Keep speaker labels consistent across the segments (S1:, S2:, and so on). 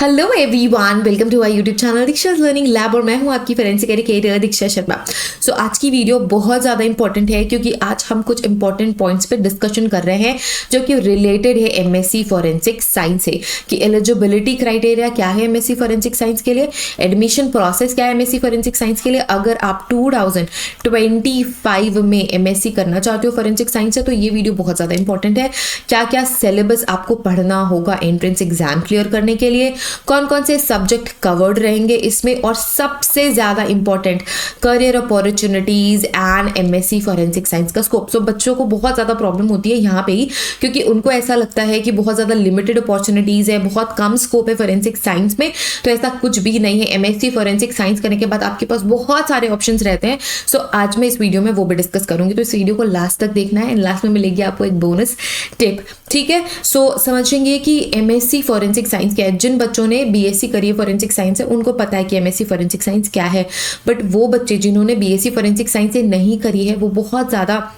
S1: Hello everyone, welcome to our YouTube channel दीक्षा's learning lab और मैं हूं आपकी forensic educator Diksha Sharma. So आज की वीडियो बहुत ज़्यादा इंपॉर्टेंट है क्योंकि आज हम कुछ इंपॉर्टेंट पॉइंट्स पे डिस्कशन कर रहे हैं जो कि रिलेटेड है एमएससी फोरेंसिक साइंस से कि एलिजिबिलिटी क्राइटेरिया क्या है एमएससी फोरेंसिक साइंस के लिए, एडमिशन प्रोसेस क्या है एमएससी फोरेंसिक साइंस के लिए। अगर आप 2025 में एमएससी करना चाहते हो फोरेंसिक साइंस से तो ये वीडियो बहुत ज़्यादा इंपॉर्टेंट है। क्या क्या सिलेबस आपको पढ़ना होगा एंट्रेंस एग्जाम क्लियर करने के लिए, कौन कौन से सब्जेक्ट कवर्ड रहेंगे इसमें, और सबसे ज्यादा important career opportunities and MSc forensic science का स्कोप। सो बच्चों को बहुत ज्यादा प्रॉब्लम होती है यहाँ पे ही क्योंकि उनको ऐसा लगता है कि बहुत ज्यादा लिमिटेड अपॉर्चुनिटीज है, बहुत कम स्कोप है फॉरेंसिक साइंस में। तो ऐसा कुछ भी नहीं है। एमएससी फॉरेंसिक साइंस करने के बाद आपके पास बहुत सारे ऑप्शंस रहते हैं। सो आज मैं इस वीडियो में वो भी डिस्कस करूंगी, तो इस वीडियो को लास्ट तक देखना है एंड लास्ट में मिलेगी आपको एक बोनस टिप। ठीक है, सो समझेंगे कि एमएससी फॉरेंसिक साइंस क्या है। जिन बच्चों ने बीएससी करी है फॉरेंसिक साइंस है उनको पता है कि एमएससी फॉरेंसिक साइंस क्या है, बट वो बच्चे जिन्होंने बीएससी फॉरेंसिक साइंस से नहीं करी है वो बहुत ज़्यादा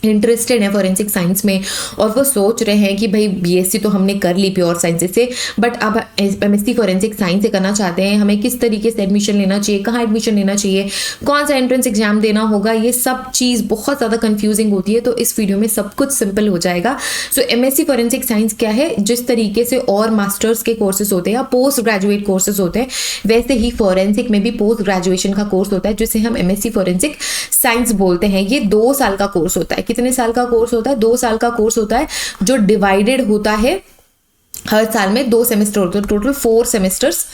S1: इंटरेस्टेड है फॉरेंसिक साइंस में और वो सोच रहे हैं कि भाई बीएससी तो हमने कर ली प्योर साइंसेस से, बट अब एमएससी फॉरेंसिक साइंस से करना चाहते हैं। हमें किस तरीके से एडमिशन लेना चाहिए, कहाँ एडमिशन लेना चाहिए, कौन सा एंट्रेंस एग्जाम देना होगा, ये सब चीज़ बहुत ज़्यादा कंफ्यूजिंग होती है। तो इस वीडियो में सब कुछ सिंपल हो जाएगा। सो एमएससी फॉरेंसिक साइंस क्या है, जिस तरीके से और मास्टर्स के कोर्सेज होते हैं या पोस्ट ग्रेजुएट कोर्सेज होते हैं वैसे ही फॉरेंसिक में भी पोस्ट ग्रेजुएशन का कोर्स होता है जिसे हम एमएससी फॉरेंसिक साइंस बोलते हैं। ये 2 साल का कोर्स होता है। कितने साल का कोर्स होता है? 2 साल का कोर्स होता है जो डिवाइडेड होता है हर साल में 2 सेमेस्टर होते हैं। टोटल 4 सेमेस्टर्स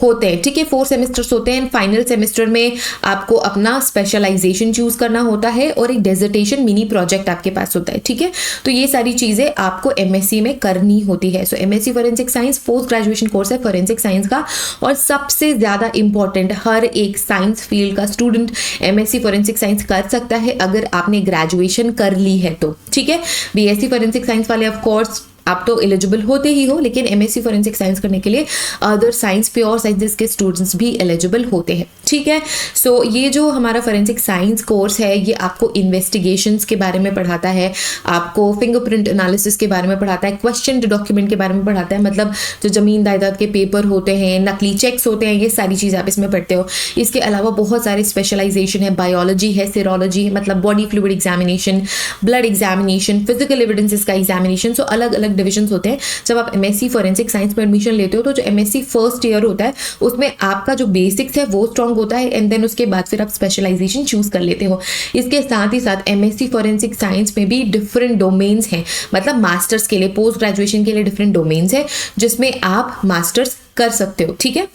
S1: होते हैं। ठीक है, 4 सेमेस्टर्स होते हैं। फाइनल सेमेस्टर में आपको अपना स्पेशलाइजेशन चूज करना होता है और एक डेजर्टेशन मिनी प्रोजेक्ट आपके पास होता है। ठीक है, तो ये सारी चीजें आपको एमएससी में करनी होती है। So MSc forensic science post graduation course है फॉरेंसिक साइंस का और सबसे ज्यादा इंपॉर्टेंट हर एक साइंस फील्ड का स्टूडेंट एमएससी फॉरेंसिक साइंस कर सकता है अगर आपने ग्रेजुएशन कर ली है तो। ठीक है, बीएससी फॉरेंसिक साइंस वाले ऑफ कोर्स आप तो एलिजिबल होते ही हो, लेकिन एमएससी फॉरेंसिक साइंस करने के लिए अदर साइंस प्योर साइंसेस के स्टूडेंट्स भी एलिजिबल होते हैं। ठीक है, सो ये जो हमारा फॉरेंसिक साइंस कोर्स है ये आपको इन्वेस्टिगेशंस के बारे में पढ़ाता है, आपको फिंगरप्रिंट एनालिसिस के बारे में पढ़ाता है, क्वेश्चन डॉक्यूमेंट के बारे में पढ़ाता है, मतलब जो जमीन जायदाद के पेपर होते हैं, नकली चेक्स होते हैं, ये सारी चीज़ आप इसमें पढ़ते हो। इसके अलावा बहुत सारे स्पेशलाइजेशन है, बायोलॉजी है, सीरोलॉजी है, मतलब body fluid examination, blood examination, physical evidences का एग्जामिनेशन। सो अलग अलग डिविजन्स होते हैं। जब आप एमएससी फॉरेंसिक साइंस में एडमिशन लेते हो तो जो एमएससी फर्स्ट ईयर होता है उसमें आपका जो बेसिक्स है वो स्ट्रांग होता है एंड देन उसके बाद फिर आप स्पेशलाइजेशन चूज कर लेते हो। इसके साथ ही साथ एमएससी फॉरेंसिक साइंस में भी डिफरेंट डोमेन्स हैं, मतलब मास्टर्स के लिए, पोस्ट ग्रेजुएशन के लिए डिफरेंट डोमेन्स है जिसमें आप मास्टर्स कर सकते हो। ठीक है,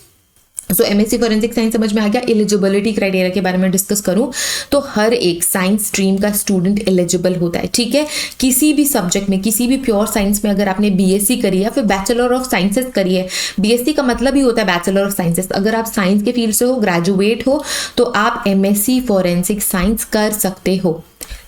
S1: सो एमएससी फॉरेंसिक साइंस समझ में आ गया। एलिजिबिलिटी क्राइटेरिया के बारे में डिस्कस करूं तो हर एक साइंस स्ट्रीम का स्टूडेंट एलिजिबल होता है। ठीक है, किसी भी सब्जेक्ट में, किसी भी प्योर साइंस में अगर आपने बीएससी करी है या फिर बैचलर ऑफ साइंसेस करी है, बीएससी का मतलब ही होता है बैचलर ऑफ साइंसेस। अगर आप साइंस के फील्ड से हो, ग्रेजुएट हो, तो आप एमएससी फॉरेंसिक साइंस कर सकते हो।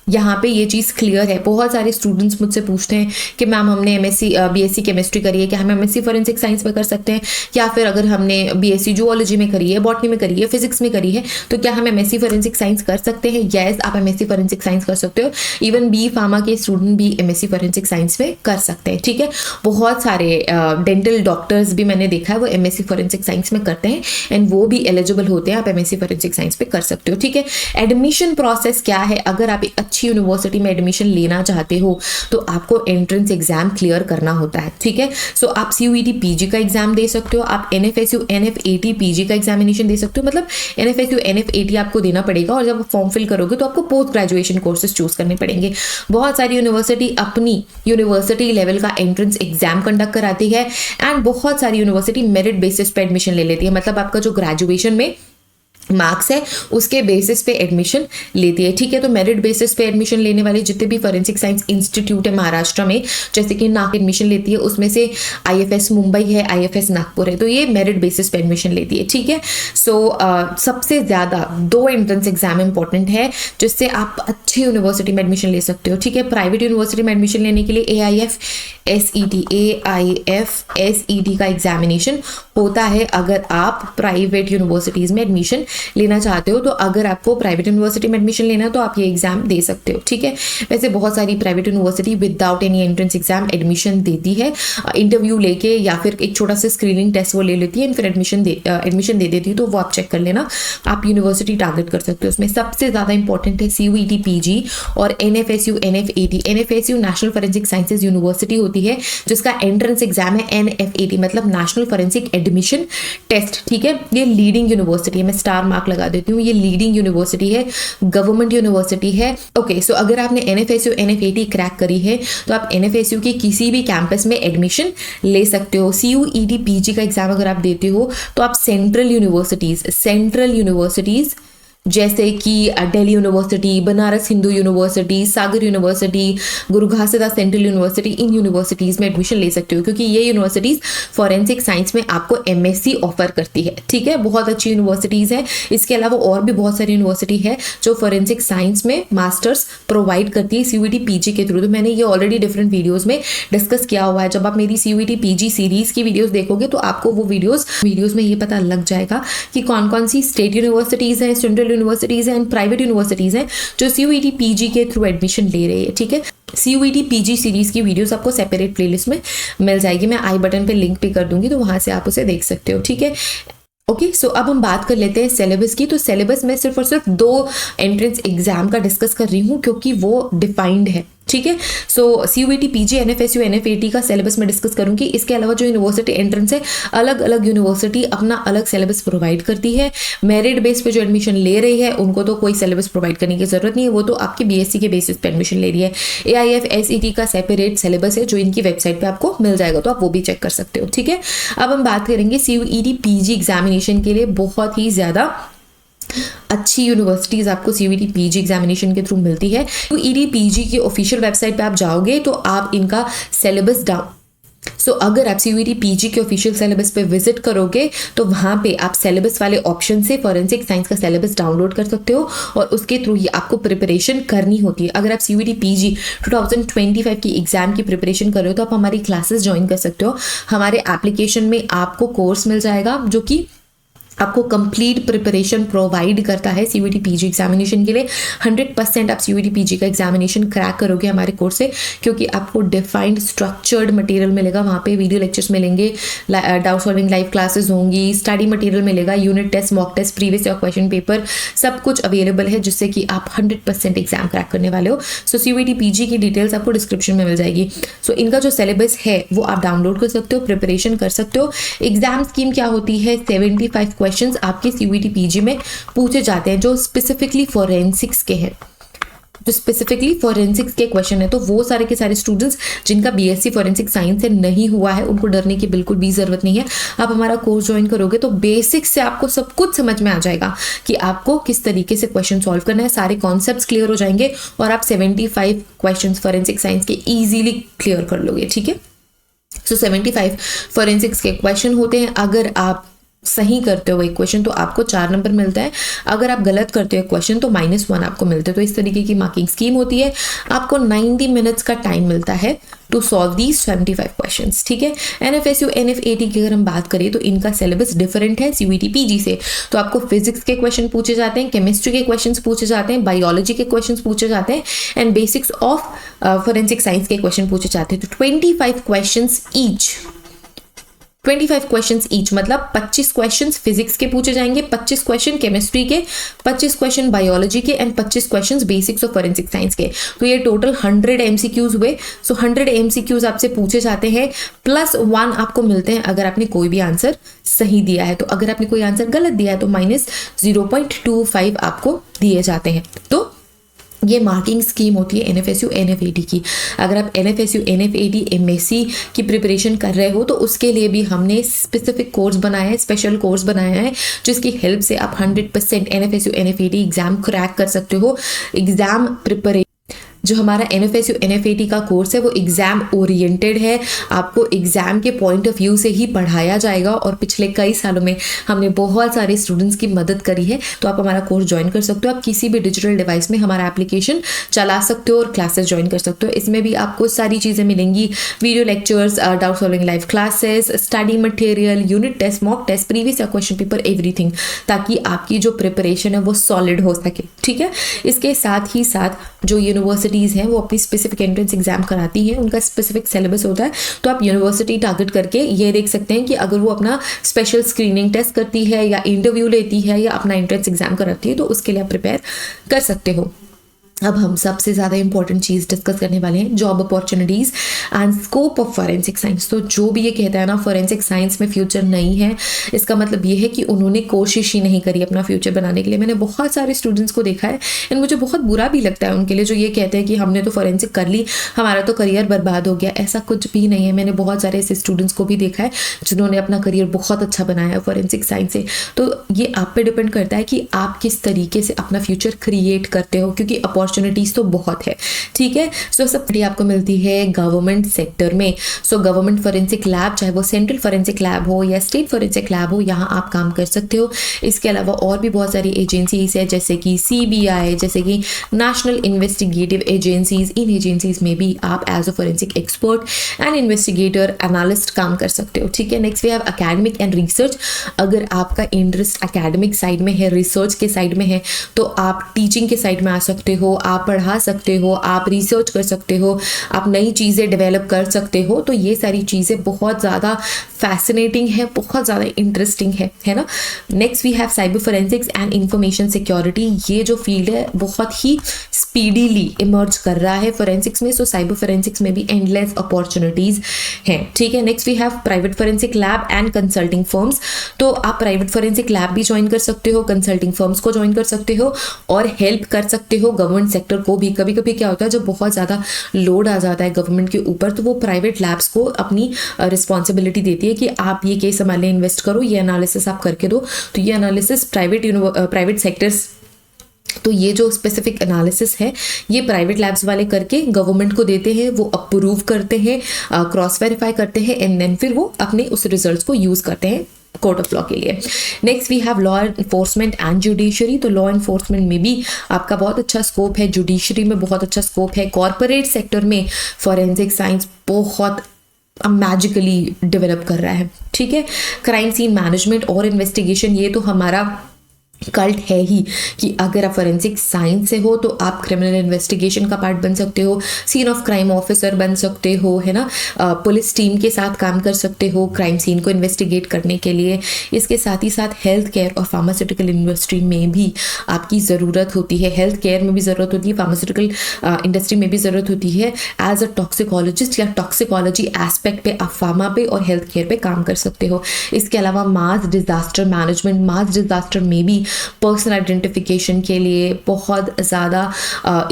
S1: यहाँ पे ये चीज़ क्लियर है। बहुत सारे स्टूडेंट्स मुझसे पूछते हैं कि मैम हमने बीएससी केमिस्ट्री करी है, क्या हम एमएससी फॉरेंसिक साइंस में कर सकते हैं, या फिर अगर हमने बीएससी जूलॉजी में करी है, बॉटनी में करी है, फिजिक्स में करी है, तो क्या हम एमएससी फॉरेंसिक साइंस कर सकते हैं? यस, आप एमएससी फॉरेंसिक साइंस कर सकते हो। इवन बी फार्मा के स्टूडेंट भी एमएससी फॉरेंसिक साइंस में कर सकते हैं। ठीक है, बहुत सारे डेंटल डॉक्टर्स भी मैंने देखा है वो एमएससी फॉरेंसिक साइंस में करते हैं एंड वो भी एलिजिबल होते हैं। आप एमएससी फॉरेंसिक साइंस पे कर सकते हो। ठीक है, एडमिशन प्रोसेस क्या है? अगर आप अच्छी यूनिवर्सिटी में एडमिशन लेना चाहते हो तो आपको एंट्रेंस एग्जाम क्लियर करना होता है। ठीक है, सो आप सीयूईटी पीजी का एग्जाम दे सकते हो, आप एनएफएसयू एनएफएटी पीजी का एग्जामिनेशन दे सकते हो, मतलब एनएफएसयू एनएफएटी आपको देना पड़ेगा और जब आप फॉर्म फिल करोगे तो आपको पोस्ट ग्रेजुएशन कोर्सेज चूज करने पड़ेंगे। बहुत सारी यूनिवर्सिटी अपनी यूनिवर्सिटी लेवल का एंट्रेंस एग्जाम कंडक्ट कराती है एंड बहुत सारी यूनिवर्सिटी मेरिट बेसिस पे एडमिशन ले लेती है, मतलब आपका जो ग्रेजुएशन में मार्क्स है उसके बेसिस पे एडमिशन लेती है। ठीक है, तो मेरिट बेसिस पे एडमिशन लेने वाले जितने भी फॉरेंसिक साइंस इंस्टीट्यूट है महाराष्ट्र में, जैसे कि नाक एडमिशन लेती है, उसमें से आईएफएस मुंबई है, आईएफएस नागपुर है, तो ये मेरिट बेसिस पे एडमिशन लेती है। ठीक है, सो सबसे ज़्यादा 2 एंट्रेंस एग्जाम इंपॉर्टेंट है जिससे आप अच्छी यूनिवर्सिटी में एडमिशन ले सकते हो। ठीक है, प्राइवेट यूनिवर्सिटी में एडमिशन लेने के लिए AIFSET का एग्जामिनेशन होता है अगर आप प्राइवेट यूनिवर्सिटीज़ में एडमिशन लेना चाहते हो तो अगर आपको प्राइवेट यूनिवर्सिटी में एडमिशन लेना है तो आप ये एग्जाम दे सकते हो, ठीक है। वैसे बहुत सारी private university without any entrance exam admission देती है, इंटरव्यू लेके या फिर एक छोटा सा स्क्रीनिंग टेस्ट वो ले लेती है, फिर एडमिशन दे देती है, तो वो आप चेक कर लेना, आप यूनिवर्सिटी टारगेट कर सकते हो। उसमें सबसे ज़्यादा इंपॉर्टेंट है CUET PG और NFSU NFAT। NFSU national forensic sciences university होती है, जिसका एंट्रेंस एग्जाम है NFAT, मतलब नेशनल फॉरेंसिक एडमिशन टेस्ट, ठीक है। ये लीडिंग यूनिवर्सिटी है, मैं स्टार मार्क लगा देती हूँ, ये लीडिंग यूनिवर्सिटी है, गवर्नमेंट यूनिवर्सिटी है। ओके, सो अगर आपने NFSU NFAT क्रैक करी है तो आप NFSU की किसी भी कैंपस में एडमिशन ले सकते हो। CUET PG का एग्जाम अगर आप देते हो तो आप सेंट्रल यूनिवर्सिटीज जैसे कि दिल्ली यूनिवर्सिटी, बनारस हिंदू यूनिवर्सिटी, सागर यूनिवर्सिटी, गुरु घासीदास सेंट्रल यूनिवर्सिटी, इन यूनिवर्सिटीज़ में एडमिशन ले सकते हो, क्योंकि ये यूनिवर्सिटीज़ फॉरेंसिक साइंस में आपको MSc ऑफर करती है, ठीक है। बहुत अच्छी यूनिवर्सिटीज़ है। इसके अलावा और भी बहुत सारी यूनिवर्सिटी है जो फॉरेंसिक साइंस में मास्टर्स प्रोवाइड करती है CUET PG के थ्रू। तो मैंने ये ऑलरेडी डिफरेंट वीडियोज़ में डिस्कस किया हुआ है। जब आप मेरी CUET PG सीरीज़ की वीडियोज़ देखोगे तो आपको वो वीडियोज़ में ये पता लग जाएगा कि कौन कौन सी स्टेट यूनिवर्सिटीज़ हैं, सेंट्रल यूनिवर्सिटीज हैं एंड प्राइवेट यूनिवर्सिटीज हैं जो CUET PG के थ्रू एडमिशन ले रही है, ठीक है। CUET PG सीरीज की वीडियोस आपको सेपरेट प्लेलिस्ट में मिल जाएगी, मैं आई बटन पे लिंक भी कर दूंगी, तो वहां से आप उसे देख सकते हो, ठीक है। ओके, सो अब हम बात कर लेते हैं सिलेबस की। तो सिलेबस में सिर्फ और सिर्फ 2 एंट्रेंस एग्जाम का डिस्कस कर रही हूँ क्योंकि वो डिफाइंड है, ठीक है। सो CUET PG NFSU NFAT का सिलेबस में डिस्कस करूंगी। इसके अलावा जो यूनिवर्सिटी एंट्रेंस है, अलग अलग यूनिवर्सिटी अपना अलग सिलेबस प्रोवाइड करती है। मेरिट बेस पे जो एडमिशन ले रही है उनको तो कोई सिलेबस प्रोवाइड करने की जरूरत नहीं है, वो तो आपकी BSc के बेसिस पे एडमिशन ले रही है। AIF SET का सेपरेट सिलेबस है जो इनकी वेबसाइट पे आपको मिल जाएगा, तो आप वो भी चेक कर सकते हो, ठीक है। अब हम बात करेंगे CUET PG एग्जामिनेशन के लिए बहुत ही ज्यादा अच्छी यूनिवर्सिटीज आपको CUET PG एग्जामिनेशन के थ्रू मिलती है। CUET PG की ऑफिशियल वेबसाइट पे आप जाओगे तो आप इनका सिलेबस अगर आप CUET PG के ऑफिशियल सिलेबस पे विजिट करोगे तो वहां पे आप सिलेबस वाले ऑप्शन से फॉरेंसिक साइंस का सिलेबस डाउनलोड कर सकते हो और उसके थ्रू ही आपको प्रिपरेशन करनी होती है। अगर आप CUET PG 2025 की एग्जाम की प्रिपरेशन कर रहे हो तो आप हमारी क्लासेस ज्वाइन कर सकते हो। हमारे एप्लीकेशन में आपको कोर्स मिल जाएगा जो कि आपको कंप्लीट प्रिपरेशन प्रोवाइड करता है CUET PG एग्जामिनेशन के लिए। 100% आप CUET PG का एग्जामिनेशन क्रैक करोगे हमारे कोर्स से, क्योंकि आपको डिफाइंड स्ट्रक्चर्ड मटेरियल मिलेगा। वहाँ पे वीडियो लेक्चर्स मिलेंगे, डाउट सॉल्विंग लाइव क्लासेस होंगी, स्टडी मटेरियल मिलेगा, unit test, mock test, previous year question paper, सब कुछ अवेलेबल है जिससे कि आप 100% एग्जाम क्रैक करने वाले हो। सो CUET PG की डिटेल्स आपको डिस्क्रिप्शन में मिल जाएगी। सो इनका जो सिलेबस है वो आप डाउनलोड कर सकते हो, प्रिपरेशन कर सकते हो। एग्जाम स्कीम क्या होती है, 75 क्वेश्चंस आपके CUET PG में पूछे जाते हैं जो स्पेसिफिकली फॉरेंसिक्स के हैं। जो स्पेसिफिकली फॉरेंसिक्स के क्वेश्चन है, तो वो सारे के सारे स्टूडेंट्स जिनका BSc फॉरेंसिक साइंस से नहीं हुआ है उनको डरने की बिल्कुल भी जरूरत नहीं है। आप हमारा कोर्स ज्वाइन करोगे तो बेसिक से आपको सब कुछ समझ में आ जाएगा कि आपको किस तरीके से क्वेश्चन सॉल्व करना है। सारे कॉन्सेप्ट्स क्लियर हो जाएंगे और आप 75 क्वेश्चन फॉरेंसिक साइंस के ईजिली क्लियर कर लोगे, ठीक है। सो 75 फॉरेंसिक्स के क्वेश्चन होते हैं। अगर आप सही करते हो एक क्वेश्चन तो आपको 4 नंबर मिलता है, अगर आप गलत करते हो एक क्वेश्चन तो -1 आपको मिलता है। तो इस तरीके की मार्किंग स्कीम होती है। आपको 90 मिनट्स का टाइम मिलता है टू सॉल्व दी 75 क्वेश्चंस, ठीक है। NFSU NFAT की अगर हम बात करें तो इनका सिलेबस डिफरेंट है CUET PG से। तो आपको फिजिक्स के क्वेश्चन पूछे जाते हैं, केमिस्ट्री के क्वेश्चन पूछे जाते हैं, बायोलॉजी के क्वेश्चन पूछे जाते हैं and basics of forensic science के क्वेश्चन पूछे जाते हैं। तो 25 क्वेश्चंस ईच, 25 क्वेश्चंस ईच मतलब 25 क्वेश्चंस फिजिक्स के पूछे जाएंगे, 25 क्वेश्चन केमिस्ट्री के, 25 क्वेश्चन बायोलॉजी के and 25 questions basics of forensic science के। तो ये टोटल 100 MCQs हुए। सो 100 MCQs आपसे पूछे जाते हैं, +1 आपको मिलते हैं अगर आपने कोई भी आंसर सही दिया है। तो अगर आपने कोई आंसर गलत दिया है तो -0.25 आपको दिए जाते हैं। तो ये मार्किंग स्कीम होती है NFSU NFAT की। अगर आप NFSU NFAT MSc की प्रिपरेशन कर रहे हो तो उसके लिए भी हमने स्पेसिफिक कोर्स बनाया है, स्पेशल कोर्स बनाया है जिसकी हेल्प से आप 100% NFSU NFAT एग्जाम क्रैक कर सकते हो। एग्जाम जो हमारा NFSU NFAT का कोर्स है वो एग्ज़ाम ओरिएंटेड है, आपको एग्ज़ाम के पॉइंट ऑफ व्यू से ही पढ़ाया जाएगा और पिछले कई सालों में हमने बहुत सारे स्टूडेंट्स की मदद करी है। तो आप हमारा कोर्स ज्वाइन कर सकते हो, आप किसी भी डिजिटल डिवाइस में हमारा एप्लीकेशन चला सकते हो और क्लासेस ज्वाइन कर सकते हो। इसमें भी आपको सारी चीज़ें मिलेंगी, video lectures, doubt solving live classes, study material, unit test, mock test, previous question paper, everything, ताकि आपकी जो प्रिपरेशन है वो सॉलिड हो सके। ठीक है, इसके साथ ही साथ जो यूनिवर्सिटीज़ हैं वो अपनी स्पेसिफिक एंट्रेंस एग्जाम कराती हैं, उनका स्पेसिफिक सिलेबस होता है। तो आप यूनिवर्सिटी टारगेट करके ये देख सकते हैं कि अगर वो अपना स्पेशल स्क्रीनिंग टेस्ट करती है या इंटरव्यू लेती है या अपना एंट्रेंस एग्जाम कराती है तो उसके लिए आप प्रिपेयर कर सकते हो। अब हम सबसे ज़्यादा इंपॉर्टेंट चीज़ डिस्कस करने वाले हैं, job opportunities and scope of forensic science. तो जो भी ये कहता है ना फॉरेंसिक साइंस में फ्यूचर नहीं है, इसका मतलब ये है कि उन्होंने कोशिश ही नहीं करी अपना फ्यूचर बनाने के लिए। मैंने बहुत सारे स्टूडेंट्स को देखा है एंड मुझे बहुत बुरा भी लगता है उनके लिए जो ये कहते हैं कि हमने तो फॉरेंसिक कर ली, हमारा तो करियर बर्बाद हो गया। ऐसा कुछ भी नहीं है। मैंने बहुत सारे ऐसे स्टूडेंट्स को भी देखा है जिन्होंने अपना करियर बहुत अच्छा बनाया है फॉरेंसिक साइंस से। तो ये आप पे डिपेंड करता है कि आप किस तरीके से अपना फ्यूचर क्रिएट करते हो, क्योंकि अपॉर्चुनिटीज तो बहुत है। ठीक है, सो सबसे आपको मिलती है गवर्नमेंट सेक्टर में। सो गवर्नमेंट फॉरेंसिक लैब, चाहे वो सेंट्रल फॉरेंसिक लैब हो या स्टेट फॉरेंसिक लैब हो, यहाँ आप काम कर सकते हो। इसके अलावा और भी बहुत सारी एजेंसीज है जैसे कि CBI, जैसे कि नेशनल इन्वेस्टिगेटिव एजेंसीज। इन एजेंसीज में भी आप as a forensic expert and investigator analyst काम कर सकते हो। ठीक है, next we have academic and research. अगर आपका इंटरेस्ट एकेडमिक साइड में है, रिसर्च के साइड में है, तो आप टीचिंग के साइड में आ सकते हो, आप पढ़ा सकते हो, आप रिसर्च कर सकते हो, आप नई चीज़ें डेवलप कर सकते हो। तो ये सारी चीज़ें बहुत ज़्यादा फैसिनेटिंग है, बहुत ज़्यादा इंटरेस्टिंग है ना। Next we have cyber forensics and information security. ये जो फील्ड है बहुत ही स्पीडीली इमर्ज कर रहा है फोरेंसिक्स में। सो साइबर फोरेंसिक्स में भी एंडलेस अपॉर्चुनिटीज़ हैं। ठीक है, next we have private forensic lab and consulting firms. तो आप प्राइवेट फोरेंसिक लैब भी ज्वाइन कर सकते हो, कंसल्टिंग फर्म्स को ज्वाइन कर सकते हो और हेल्प कर सकते हो गवर्नमेंट सेक्टर को भी। कभी कभी क्या होता है जब बहुत ज़्यादा लोड आ जाता है गवर्नमेंट के ऊपर, तो वो प्राइवेट लैब्स को अपनी रिस्पॉन्सिबिलिटी देती है कि आप ये केस हमारे लिए इन्वेस्ट करो, ये एनालिसिस आप करके दो। तो ये एनालिसिस प्राइवेट सेक्टर्स, तो ये जो स्पेसिफिक एनालिसिस है ये प्राइवेट लैब्स वाले करके गवर्नमेंट को देते हैं, वो अप्रूव करते हैं, क्रॉस वेरीफाई करते हैं एंड देन फिर वो अपने उस रिजल्ट्स को यूज़ करते हैं कोर्ट ऑफ लॉ के लिए। Next we have law enforcement and judiciary. तो लॉ एनफोर्समेंट में भी आपका बहुत अच्छा स्कोप है, जुडिशरी में बहुत अच्छा स्कोप है, कॉर्पोरेट सेक्टर में फॉरेंसिक साइंस बहुत मैजिकली डेवलप कर रहा है। ठीक है, क्राइम सीन मैनेजमेंट और इन्वेस्टिगेशन, ये तो हमारा कल्ट है ही कि अगर आप फॉरेंसिक साइंस से हो तो आप क्रिमिनल इन्वेस्टिगेशन का पार्ट बन सकते हो, सीन ऑफ क्राइम ऑफिसर बन सकते हो, है ना, पुलिस टीम के साथ काम कर सकते हो क्राइम सीन को इन्वेस्टिगेट करने के लिए। इसके साथ ही साथ हेल्थ केयर और फार्मास्यूटिकल इंडस्ट्री में भी आपकी ज़रूरत होती है। हेल्थ केयर में भी ज़रूरत होती है, फार्मास्यूटिकल इंडस्ट्री में भी ज़रूरत होती है। एज अ टॉक्सिकोलॉजिस्ट या टॉक्सिकोलॉजी एस्पेक्ट पे आप फार्मा पे और हेल्थ केयर पे काम कर सकते हो। इसके अलावा मास डिजास्टर मैनेजमेंट, मास डिजास्टर में भी पर्सन आइडेंटिफिकेशन के लिए बहुत ज़्यादा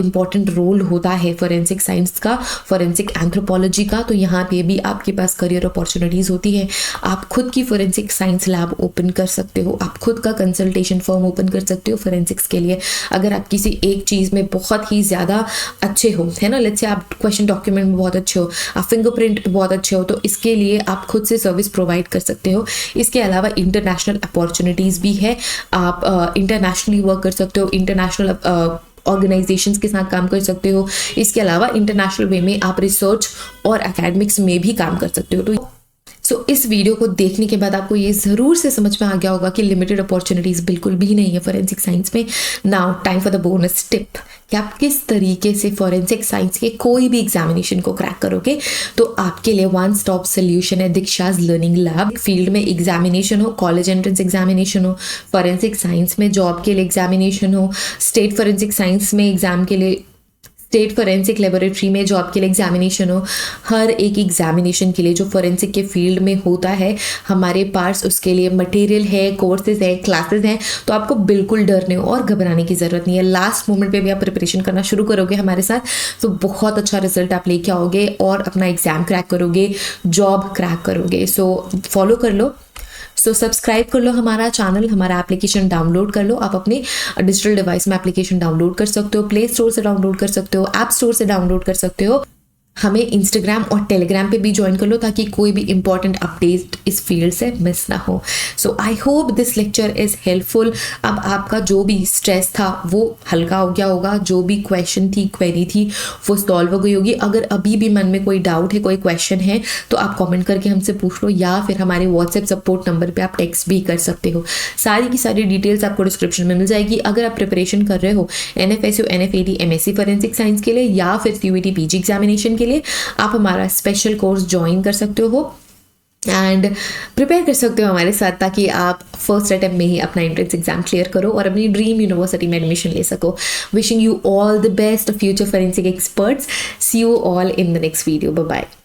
S1: इम्पॉर्टेंट रोल होता है फॉरेंसिक साइंस का, फॉरेंसिक एंथ्रोपोलॉजी का। तो यहाँ पे भी आपके पास करियर अपॉर्चुनिटीज़ होती है। आप खुद की फॉरेंसिक साइंस लैब ओपन कर सकते हो, आप खुद का कंसल्टेशन फर्म ओपन कर सकते हो फॉरेंसिक्स के लिए। अगर आप किसी एक चीज़ में बहुत ही ज़्यादा अच्छे हो, है ना, लेट्स से आप क्वेश्चन डॉक्यूमेंट में बहुत अच्छे हो, आप फिंगरप्रिंट पे बहुत अच्छे हो, तो इसके लिए आप खुद से सर्विस प्रोवाइड कर सकते हो। इसके अलावा इंटरनेशनल अपॉर्चुनिटीज़ भी है, आप इंटरनेशनली वर्क कर सकते हो, इंटरनेशनल ऑर्गेनाइजेशंस के साथ काम कर सकते हो। इसके अलावा इंटरनेशनल वे में आप रिसर्च और एकेडमिक्स में भी काम कर सकते हो। तो इस वीडियो को देखने के बाद आपको ये ज़रूर से समझ में आ गया होगा कि लिमिटेड अपॉर्चुनिटीज़ बिल्कुल भी नहीं है फॉरेंसिक साइंस में। Now time for the bonus tip कि आप किस तरीके से फॉरेंसिक साइंस के कोई भी एग्जामिनेशन को क्रैक करोगे। तो आपके लिए वन स्टॉप सोल्यूशन है दीक्षाज लर्निंग लैब। फील्ड में एग्जामिनेशन हो, कॉलेज एंट्रेंस एग्जामिनेशन हो, फॉरेंसिक साइंस में जॉब के लिए एग्जामिनेशन हो, स्टेट फॉरेंसिक साइंस में एग्जाम के लिए, स्टेट फॉरेंसिक लेबोरेटरी में जॉब के लिए एग्जामिनेशन हो, हर एक एग्जामिनेशन के लिए जो फॉरेंसिक के फील्ड में होता है हमारे पास उसके लिए मटेरियल है, कोर्सेज है, क्लासेस हैं। तो आपको बिल्कुल डरने और घबराने की ज़रूरत नहीं है। लास्ट मोमेंट पे भी आप प्रिपरेशन करना शुरू करोगे हमारे साथ तो बहुत अच्छा रिजल्ट आप लेके आओगे और अपना एग्ज़ाम क्रैक करोगे, जॉब क्रैक करोगे। सो फॉलो कर लो। सो सब्सक्राइब कर लो हमारा चैनल, हमारा एप्लीकेशन डाउनलोड कर लो। आप अपने डिजिटल डिवाइस में एप्लीकेशन डाउनलोड कर सकते हो, प्ले स्टोर से डाउनलोड कर सकते हो, ऐप स्टोर से डाउनलोड कर सकते हो। हमें इंस्टाग्राम और टेलीग्राम पे भी ज्वाइन कर लो ताकि कोई भी इंपॉर्टेंट अपडेट इस फील्ड से मिस ना हो। So I hope this lecture is helpful. अब आपका जो भी स्ट्रेस था वो हल्का हो गया होगा, जो भी क्वेश्चन थी, क्वेरी थी, वो सॉल्व हो गई होगी। अगर अभी भी मन में कोई डाउट है, कोई क्वेश्चन है, तो आप कॉमेंट करके हमसे पूछ लो, या फिर हमारे व्हाट्सएप सपोर्ट नंबर पर आप टेक्स्ट भी कर सकते हो। सारी की सारी डिटेल्स आपको डिस्क्रिप्शन में मिल जाएगी। अगर आप प्रिपरेशन कर रहे हो NFSU, NFAD, MSc forensic science के लिए, या फिर CUET PG एग्जामिनेशन के लिए, आप हमारा स्पेशल कोर्स ज्वाइन कर सकते हो एंड प्रिपेयर कर सकते हो हमारे साथ, ताकि आप फर्स्ट अटेम्प्ट में ही अपना एंट्रेंस एग्जाम क्लियर करो और अपनी ड्रीम यूनिवर्सिटी में एडमिशन ले सको। Wishing you all the best future forensic experts. See you all in the next video. Bye bye.